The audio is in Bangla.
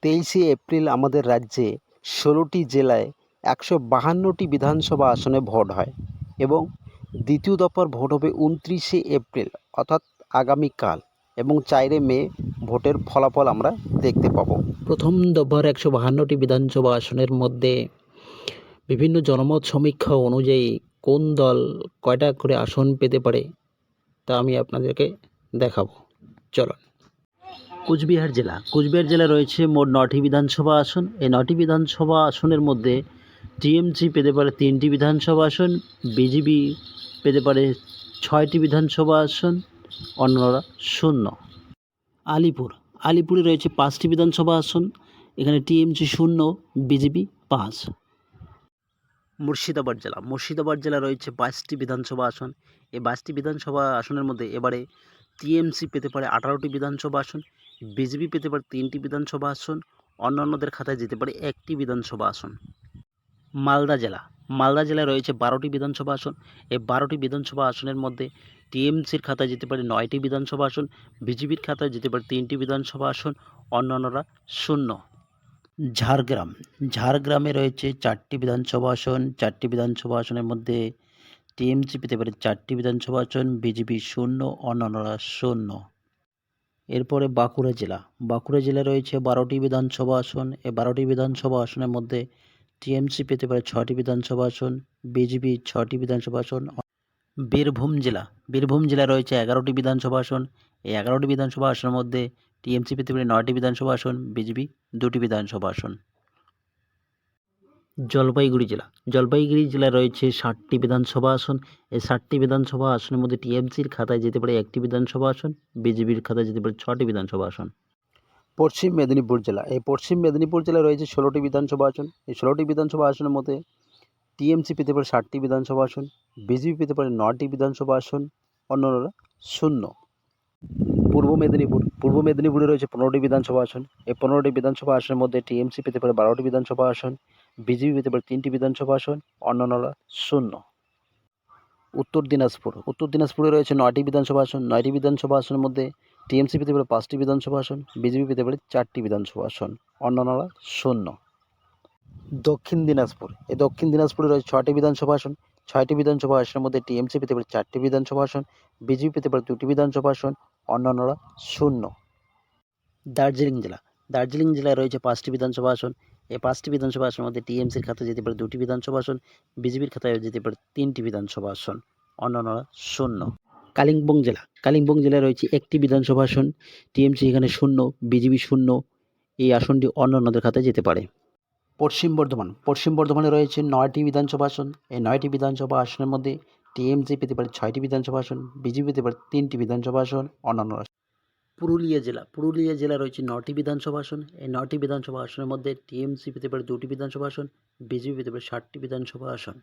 23শে এপ্রিল আমাদের রাজ্যে ১৬টি জেলায় ১৫২টি বিধানসভা আসনে ভোট হয় এবং দ্বিতীয় দফার ভোট হবে ২৯শে এপ্রিল অর্থাৎ আগামীকাল এবং ৪ মে ভোটের ফলাফল আমরা দেখতে পাব। প্রথম দফার ১৫২টি বিধানসভা আসনের মধ্যে বিভিন্ন জনমত সমীক্ষা অনুযায়ী কোন দল কয়টা করে আসন পেতে পারে তা আমি আপনাদেরকে দেখাবো। চলো। কুচবিহার জেলা রয়েছে মোট ৯টি বিধানসভা আসন। এই ৯টি বিধানসভা আসনের মধ্যে টিএমসি পেতে পারে 3টি বিধানসভা আসন, বিজেপি পেতে পারে 6টি বিধানসভা আসন, অন্যরা 0। আলিপুরে রয়েছে 5টি বিধানসভা আসন, এখানে টিএমসি 0, বিজেপি 5। মুর্শিদাবাদ জেলা রয়েছে 22টি বিধানসভা আসন। এই 22টি বিধানসভা আসনের মধ্যে এবারে টিএমসি পেতে পারে 18টি বিধানসভা আসন, বিজেপি পেতে পারে 3টি বিধানসভা আসন, অন্যান্যদের খাতায় যেতে পারে 1টি বিধানসভা আসন। মালদা জেলা রয়েছে 12টি বিধানসভা আসন। এই 12টি বিধানসভা আসনের মধ্যে টিএমসির খাতায় যেতে পারে 9টি বিধানসভা আসন, বিজেপির খাতায় যেতে পারে 3টি বিধানসভা আসন, অন্যান্যরা 0। ঝাড়গ্রামে রয়েছে 4টি বিধানসভা আসন। 4টি বিধানসভা আসনের মধ্যে টিএমসি পেতে পারে 4টি বিধানসভা আসন, বিজেপি 0, অন্যান্যরা 0। এরপরে বাঁকুড়া জেলা রয়েছে 12টি বিধানসভা আসন। এই 12টি বিধানসভা আসনের মধ্যে টিএমসি পেতে পারে 6টি বিধানসভা আসন, বিজেপি 6টি বিধানসভা আসন। বীরভূম জেলা রয়েছে 11টি বিধানসভা আসন। এই 11টি বিধানসভা আসনের মধ্যে টিএমসি পেতে পারে 9টি বিধানসভা আসন, বিজেপি 2টি বিধানসভা আসন। জলপাইগুড়ি জেলা রয়েছে 60টি বিধানসভা আসন। এই 60টি বিধানসভা আসনের মধ্যে টিএমসির খাতায় যেতে পারে 1টি বিধানসভা আসন, বিজেপির খাতায় যেতে পারে 6টি বিধানসভা আসন। পশ্চিম মেদিনীপুর জেলা রয়েছে 16টি বিধানসভা আসন। এই 16টি বিধানসভা আসনের মধ্যে টিএমসি পেতে পারে 60টি বিধানসভা আসন, বিজেপি পেতে পারে 9টি বিধানসভা আসন, অন্যান্যরা 0। পূর্ব মেদিনীপুরে রয়েছে 15টি বিধানসভা আসন। এই 15টি বিধানসভা আসনের মধ্যে টিএমসি পেতে পারে 12টি বিধানসভা আসন, বিজেপি পেতে পারে 3টি বিধানসভা আসন, অন্যান্যরা 0। উত্তর দিনাজপুরে রয়েছে 9টি বিধানসভা আসন। 9টি বিধানসভা আসনের মধ্যে টিএমসি পেতে পারে 5টি বিধানসভা আসন, বিজেপি পেতে পারে 4টি বিধানসভা আসন, অন্যান্যরা 0। দক্ষিণ দিনাজপুরে রয়েছে 6টি বিধানসভা আসন। 6টি বিধানসভা আসনের মধ্যে টিএমসি পেতে পারে 4টি বিধানসভা আসন, বিজেপি পেতে পারে 2টি বিধানসভা আসন, অন্যান্যরা 0। দার্জিলিং জেলায় রয়েছে 5টি বিধানসভা আসন। এই 5টি বিধানসভা আসনের মধ্যে টিএমসির খাতায় যেতে পারে 2টি বিধানসভা আসন, বিজেপির খাতায় যেতে পারে 3টি বিধানসভা আসন, অন্যান্যরা 0। কালিম্পং জেলায় রয়েছে 1টি বিধানসভা আসন। টিএমসি এখানে 0, বিজেপি 0। এই আসনটি অন্যান্যদের খাতায় যেতে পারে। পশ্চিম বর্ধমানে রয়েছে 9টি বিধানসভা আসন। এই 9টি বিধানসভা আসনের মধ্যে টিএমসি পেতে পারে 6টি বিধানসভা আসন, বিজেপি পেতে পারে 3টি বিধানসভা আসন, অন্যান্যরা। পুরুলিয়া জেলা রয়েছে 9টি বিধানসভা আসন। এই 9টি বিধানসভা আসনের মধ্যে টিএমসি পেতে পারে 2টি বিধানসভা আসন, বিজেপি পেতে পারে 7টি বিধানসভা আসন।